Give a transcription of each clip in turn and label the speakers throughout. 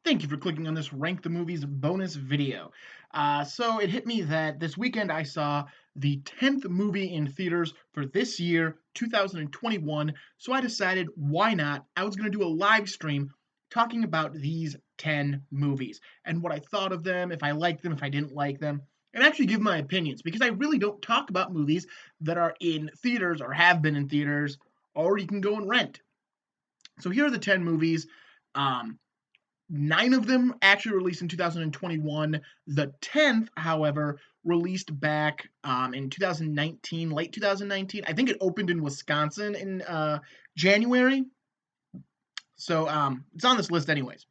Speaker 1: Thank you for clicking on this Rank the Movies bonus video. So it hit me that this weekend I saw the 10th movie in theaters for this year, 2021. So I decided, why not? I was going to do a live stream talking about these 10 movies and what I thought of them, if I liked them, if I didn't like them, and actually give my opinions because I really don't talk about movies that are in theaters or have been in theaters or you can go and rent. So here are the 10 movies. Um, Nine of them actually released in 2021. The 10th, however, released back in 2019, late 2019. I think it opened in Wisconsin in January. So it's on this list, anyways.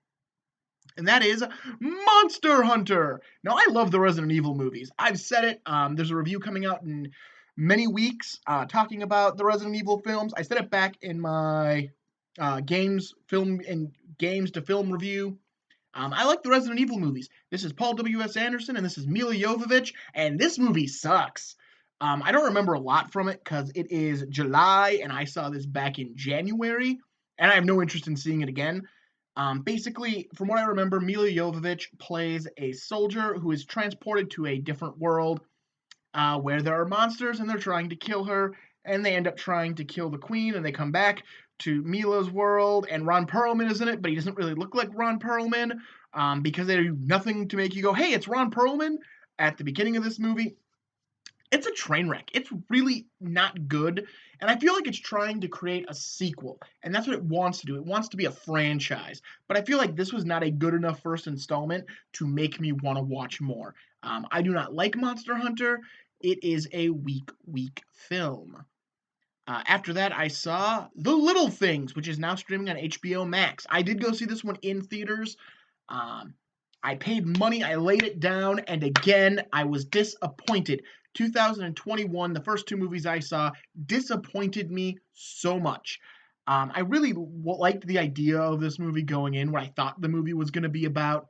Speaker 1: And that is Monster Hunter. Now, I love the Resident Evil movies. I've said it. There's a review coming out in many weeks talking about the Resident Evil films. I said it back in my games to film review. I like the Resident Evil movies. This is Paul W.S. Anderson, and this is Milla Jovovich, and this movie sucks. I don't remember a lot from it because it is July, and I saw this back in January, and I have no interest in seeing it again. Basically, from what I remember, Milla Jovovich plays a soldier who is transported to a different world where there are monsters, and they're trying to kill her, and they end up trying to kill the queen, and they come back to Mila's world, and Ron Perlman is in it, but he doesn't really look like Ron Perlman because they do nothing to make you go, hey, it's Ron Perlman at the beginning of this movie. It's a train wreck. It's really not good, and I feel like it's trying to create a sequel, and that's what it wants to do. It wants to be a franchise, but I feel like this was not a good enough first installment to make me want to watch more. I do not like Monster Hunter. It is a weak film. After that, I saw The Little Things, which is now streaming on HBO Max. I did go see this one in theaters. Um, I paid money, I laid it down, and again, I was disappointed. 2021, the first two movies I saw, disappointed me so much. I really liked the idea of this movie going in, what I thought the movie was going to be about,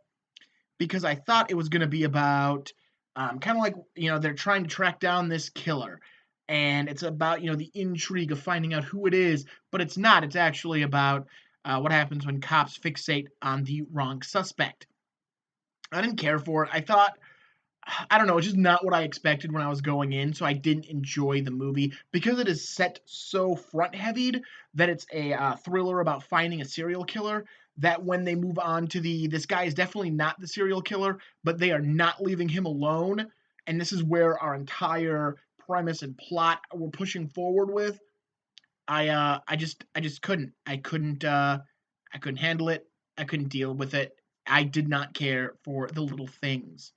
Speaker 1: because I thought it was going to be about kind of like, they're trying to track down this killer. And it's about, the intrigue of finding out who it is, but it's not. It's actually about what happens when cops fixate on the wrong suspect. I didn't care for it. I don't know, it's just not what I expected when I was going in, so I didn't enjoy the movie because it is set so front heavy that it's a thriller about finding a serial killer. That when they move on to this guy is definitely not the serial killer, but they are not leaving him alone, and this is where our entire premise and plot we're pushing forward with. I just couldn't. I couldn't handle it. I couldn't deal with it. I did not care for the little things.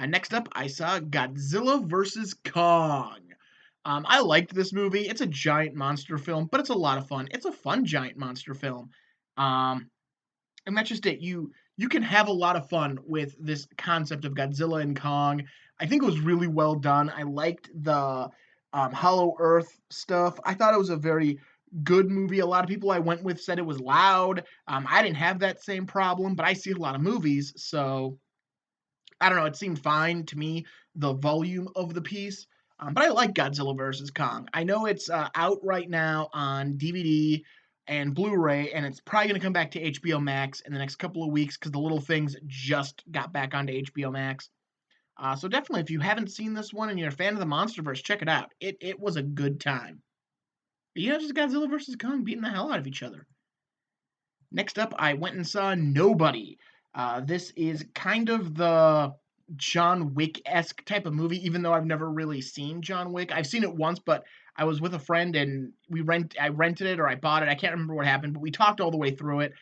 Speaker 1: Next up, I saw Godzilla vs. Kong. I liked this movie. It's a giant monster film, but it's a lot of fun. It's a fun giant monster film. Um, and that's just it. You can have a lot of fun with this concept of Godzilla and Kong. I think it was really well done. I liked the Hollow Earth stuff. I thought it was a very good movie. A lot of people I went with said it was loud. I didn't have that same problem, but I see a lot of movies, so I don't know. It seemed fine to me, the volume of the piece. But I like Godzilla vs. Kong. I know it's out right now on DVD and Blu-ray, and it's probably going to come back to HBO Max in the next couple of weeks because the little things just got back onto HBO Max. So definitely, if you haven't seen this one and you're a fan of the MonsterVerse, check it out. It was a good time. Just Godzilla vs. Kong beating the hell out of each other. Next up, I went and saw Nobody. This is kind of the John Wick-esque type of movie, even though I've never really seen John Wick. I've seen it once, but I was with a friend and I rented it or I bought it. I can't remember what happened, but we talked all the way through it.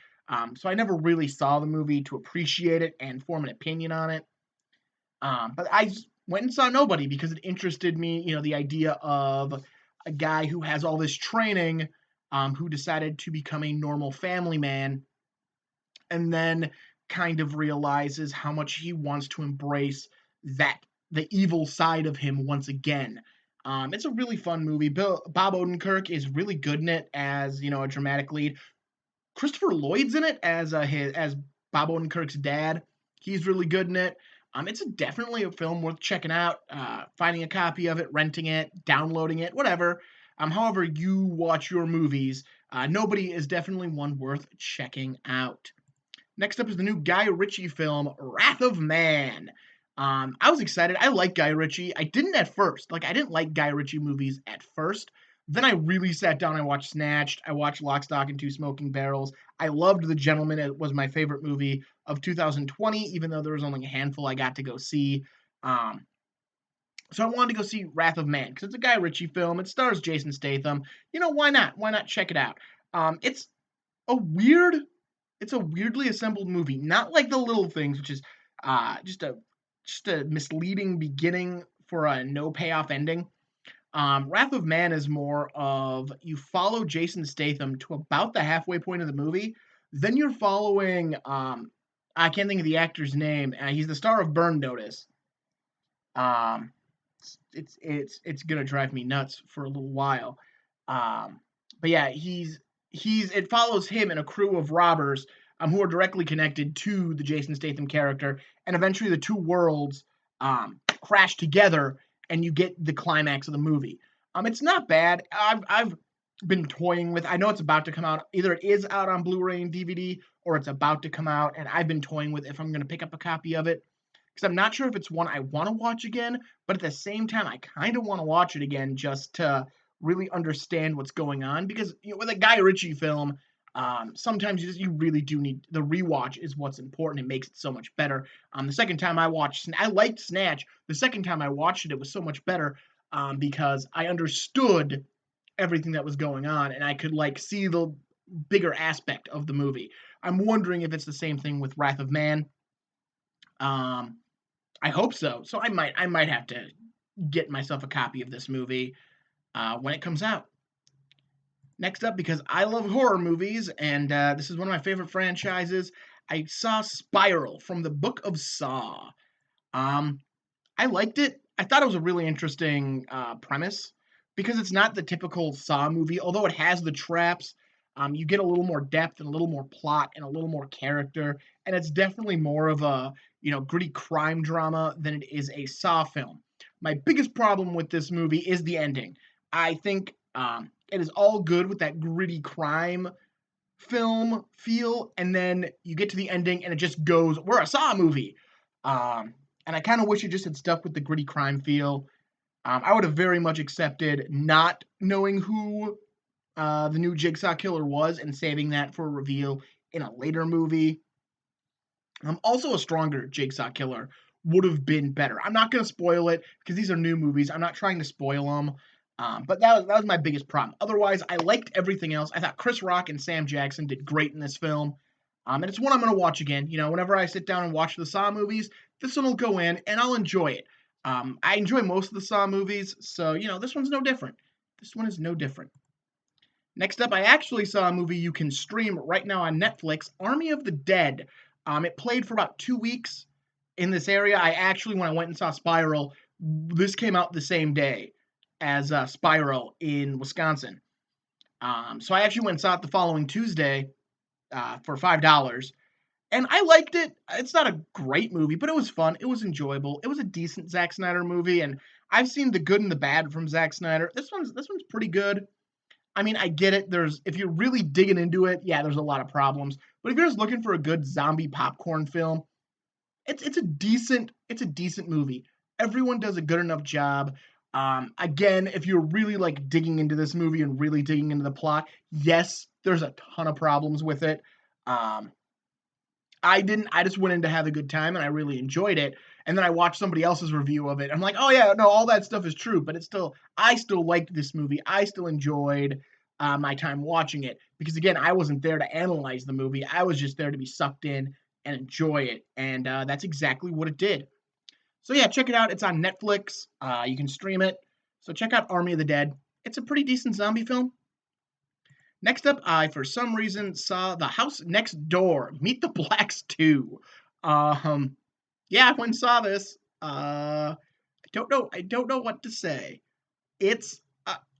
Speaker 1: So I never really saw the movie to appreciate it and form an opinion on it. But I went and saw Nobody because it interested me. The idea of a guy who has all this training, who decided to become a normal family man, and then kind of realizes how much he wants to embrace the evil side of him once again. It's a really fun movie. Bob Odenkirk is really good in it as a dramatic lead. Christopher Lloyd's in it as Bob Odenkirk's dad. He's really good in it. It's definitely a film worth checking out, finding a copy of it, renting it, downloading it, whatever. However you watch your movies, Nobody is definitely one worth checking out. Next up is the new Guy Ritchie film, Wrath of Man. I was excited. I like Guy Ritchie. I didn't at first. Like, I didn't like Guy Ritchie movies at first. Then I really sat down and watched Snatched. I watched Lock, Stock, and Two Smoking Barrels. I loved The Gentleman. It was my favorite movie of 2020, even though there was only a handful I got to go see. Um, so I wanted to go see Wrath of Man because it's a Guy Ritchie film. It stars Jason Statham. You know, why not? Why not check it out? It's a weird it's a weirdly assembled movie, not like The Little Things, which is uh, just a just a misleading beginning for a no payoff ending. Wrath of Man is more of you follow Jason Statham to about the halfway point of the movie, then you're following I can't think of the actor's name. He's the star of Burn Notice. Um, it's gonna drive me nuts for a little while. Um, but yeah, he's it follows him and a crew of robbers who are directly connected to the Jason Statham character, and eventually the two worlds crash together, and you get the climax of the movie. It's not bad. I've been toying with. I know it's about to come out. Either it is out on Blu-ray and DVD, or it's about to come out, and I've been toying with if I'm gonna pick up a copy of it because I'm not sure if it's one I want to watch again, but at the same time, I kind of want to watch it again just to really understand what's going on. Because with a Guy Ritchie film, sometimes you really do need the rewatch is what's important. It makes it so much better. The second time I watched, I liked Snatch. The second time I watched it, it was so much better because I understood everything that was going on and I could like see the bigger aspect of the movie. I'm wondering if it's the same thing with Wrath of Man. Um, I hope so. So I might have to get myself a copy of this movie when it comes out. Next up, because I love horror movies, and this is one of my favorite franchises, I saw Spiral from the Book of Saw. Um, I liked it. I thought it was a really interesting premise because it's not the typical Saw movie, although it has the traps. You get a little more depth and a little more plot and a little more character, and it's definitely more of a gritty crime drama than it is a Saw film. My biggest problem with this movie is the ending. I think it is all good with that gritty crime film feel, and then you get to the ending and it just goes, "We're a Saw movie." Um, and I kind of wish it just had stuck with the gritty crime feel. I would have very much accepted not knowing who the new Jigsaw killer was and saving that for a reveal in a later movie. Also, a stronger Jigsaw killer would have been better. I'm not going to spoil it because these are new movies. I'm not trying to spoil them. But that was my biggest problem. Otherwise, I liked everything else. I thought Chris Rock and Sam Jackson did great in this film. And it's one I'm going to watch again. Whenever I sit down and watch the Saw movies, this one will go in and I'll enjoy it. I enjoy most of the Saw movies, so this one's no different. This one is no different. Next up, I actually saw a movie you can stream right now on Netflix, Army of the Dead. It played for about 2 weeks in this area. When I went and saw Spiral, this came out the same day as Spiral in Wisconsin. So I actually went and saw it the following Tuesday for $5, and I liked it. It's not a great movie, but it was fun. It was enjoyable. It was a decent Zack Snyder movie, and I've seen the good and the bad from Zack Snyder. This one's pretty good. I mean, I get it. If you're really digging into it, yeah, there's a lot of problems. But if you're just looking for a good zombie popcorn film, it's a decent movie. Everyone does a good enough job. Again, if you're really like digging into this movie and really digging into the plot, yes, there's a ton of problems with it. Um, I didn't. I just went in to have a good time and I really enjoyed it. And then I watched somebody else's review of it. I'm like, oh yeah, no, all that stuff is true, but I still liked this movie. I still enjoyed my time watching it because again, I wasn't there to analyze the movie. I was just there to be sucked in and enjoy it, and that's exactly what it did. So yeah, check it out. It's on Netflix. You can stream it. So check out Army of the Dead. It's a pretty decent zombie film. Next up, I for some reason saw The House Next Door, Meet the Blacks 2. Um, yeah, I went and saw this. I don't know what to say. It's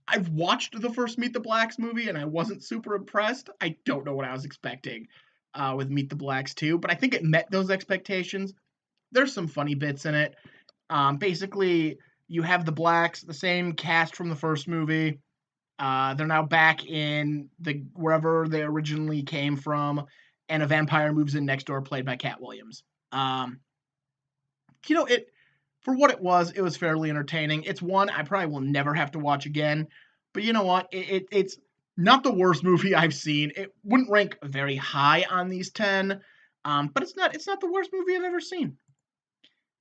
Speaker 1: I've watched the first Meet the Blacks movie and I wasn't super impressed. I don't know what I was expecting with Meet the Blacks 2, but I think it met those expectations. There's some funny bits in it. Basically, you have the blacks, the same cast from the first movie. They're now back in wherever they originally came from, and a vampire moves in next door, played by Cat Williams. Um, it for what it was fairly entertaining. It's one I probably will never have to watch again, but you know what? It's not the worst movie I've seen. It wouldn't rank very high on these 10, but it's not the worst movie I've ever seen.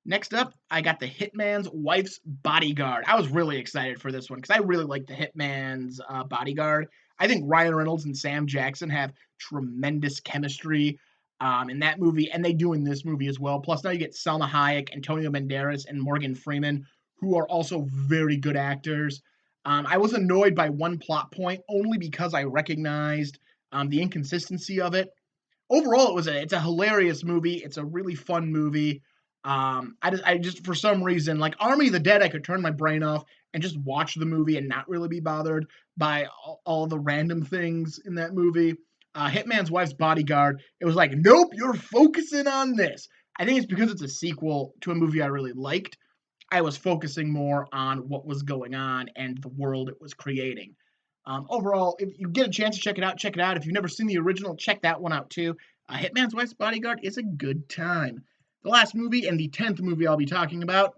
Speaker 1: Next up, I got The Hitman's Wife's Bodyguard. I was really excited for this one because I really like The Hitman's Bodyguard. I think Ryan Reynolds and Sam Jackson have tremendous chemistry in that movie, and they do in this movie as well. Plus, now you get Selma Hayek, Antonio Banderas, and Morgan Freeman, who are also very good actors. I was annoyed by one plot point only because I recognized the inconsistency of it. Overall, it's a hilarious movie. It's a really fun movie. I just for some reason, like Army of the Dead, I could turn my brain off and just watch the movie and not really be bothered by all the random things in that movie. Hitman's Wife's Bodyguard, it was like, nope, you're focusing on this. I think it's because it's a sequel to a movie I really liked. I was focusing more on what was going on and the world it was creating. Overall, if you get a chance to check it out, check it out. If you've never seen the original, check that one out too. Hitman's Wife's Bodyguard is a good time. The last movie and the 10th movie I'll be talking about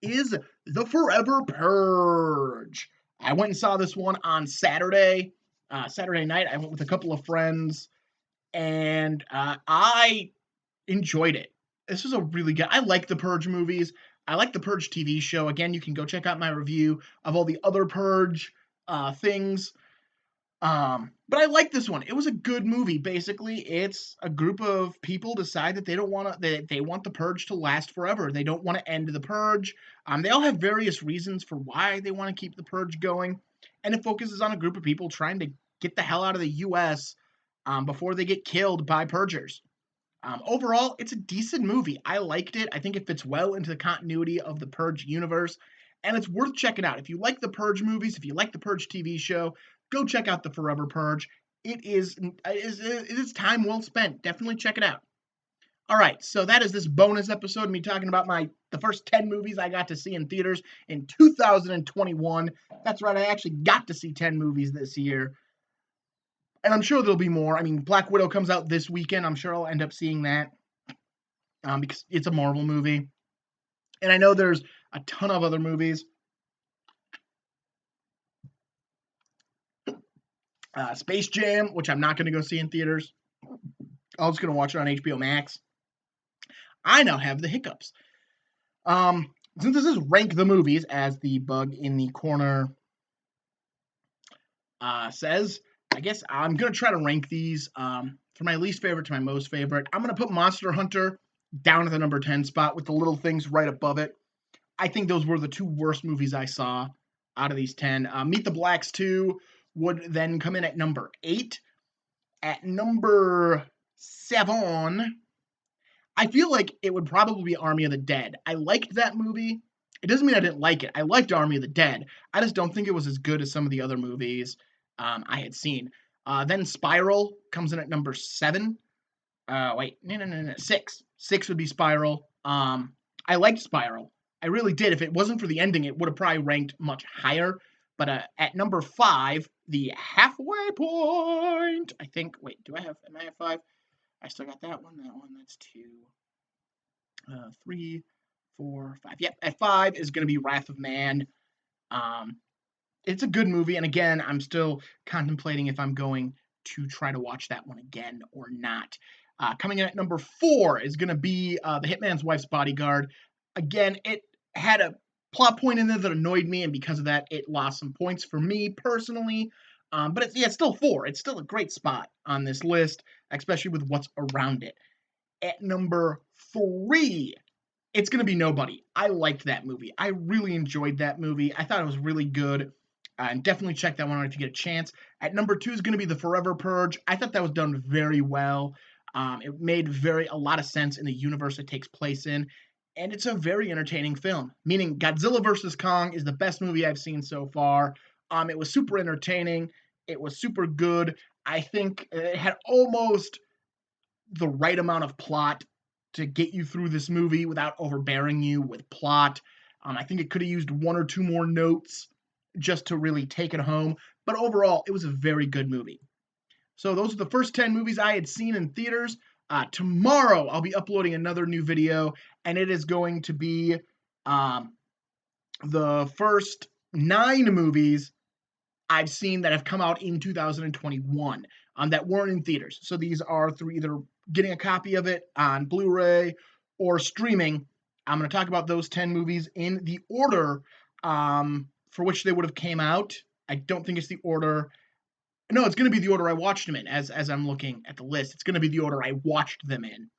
Speaker 1: is The Forever Purge. I went and saw this one on Saturday night. I went with a couple of friends, and I enjoyed it. This was a really good. I like the Purge movies. I like the Purge TV show. Again, you can go check out my review of all the other Purge things. But I like this one. It was a good movie. Basically, it's a group of people decide that they don't want to. They want the purge to last forever. They don't want to end the purge. They all have various reasons for why they want to keep the purge going, and it focuses on a group of people trying to get the hell out of the U.S. Before they get killed by purgers. Overall, it's a decent movie. I liked it. I think it fits well into the continuity of the Purge universe, and it's worth checking out. If you like the Purge movies, if you like the Purge TV show, go check out the Forever Purge. It is time well spent. Definitely check it out. All right, so that is this bonus episode of me talking about the first 10 movies I got to see in theaters in 2021. That's right, I actually got to see 10 movies this year. And I'm sure there'll be more. I mean, Black Widow comes out this weekend. I'm sure I'll end up seeing that because it's a Marvel movie. And I know there's a ton of other movies. Space Jam, which I'm not going to go see in theaters. I'm just going to watch it on HBO Max. I now have the hiccups. Since this is Rank the Movies, as the bug in the corner says, I guess I'm going to try to rank these from my least favorite to my most favorite. I'm going to put Monster Hunter down at the number 10 spot with The Little Things right above it. I think those were the two worst movies I saw out of these 10. Meet the Blacks 2 would then come in at number 8. At number 7, I feel like it would probably be Army of the Dead. I liked that movie. It doesn't mean I didn't like it. I liked Army of the Dead. I just don't think it was as good as some of the other movies I had seen. Then Spiral comes in at number 7. No. 6. 6 would be Spiral. I liked Spiral. I really did. If it wasn't for the ending, it would have probably ranked much higher. But at number 5, The Halfway Point, I think. Wait, am I at 5? I still got that one. That's 2, 3, 4, 5. Yep, at 5 is going to be Wrath of Man. It's a good movie, and again, I'm still contemplating if I'm going to try to watch that one again or not. Coming in at number 4 is going to be The Hitman's Wife's Bodyguard. Again, it had a plot point in there that annoyed me, and because of that, it lost some points for me personally. But it's still 4. It's still a great spot on this list, especially with what's around it. At number 3, it's going to be Nobody. I liked that movie. I really enjoyed that movie. I thought it was really good. And definitely check that one out if you get a chance. At number 2 is going to be The Forever Purge. I thought that was done very well. It made a lot of sense in the universe it takes place in. And it's a very entertaining film. Meaning Godzilla vs. Kong is the best movie I've seen so far. It was super entertaining. It was super good. I think it had almost the right amount of plot to get you through this movie without overbearing you with plot. I think it could have used 1 or 2 more notes just to really take it home. But overall, it was a very good movie. So those are the first 10 movies I had seen in theaters. Tomorrow I'll be uploading another new video, and it is going to be um, the first 9 movies I've seen that have come out in 2021 that weren't in theaters. So these are through either getting a copy of it on Blu-ray or streaming. I'm going to talk about those 10 movies in the order for which they would have came out. I don't think it's the order. No, it's going to be the order I watched them in. As I'm looking at the list, it's going to be the order I watched them in.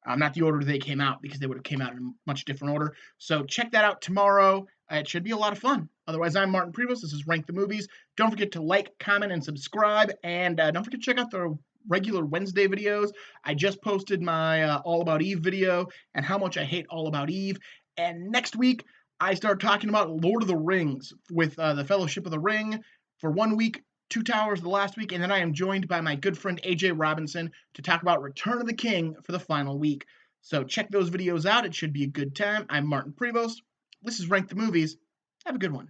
Speaker 1: Not the order they came out, because they would have came out in a much different order. So check that out tomorrow. It should be a lot of fun. Otherwise, I'm Martin Prevost. This is Rank the Movies. Don't forget to like, comment, and subscribe. And don't forget to check out the regular Wednesday videos. I just posted my All About Eve video and how much I hate All About Eve. And next week, I start talking about Lord of the Rings with the Fellowship of the Ring for 1 week. Two Towers the last week, and then I am joined by my good friend AJ Robinson to talk about Return of the King for the final week. So check those videos out. It should be a good time. I'm Martin Prevost. This is Rank the Movies. Have a good one.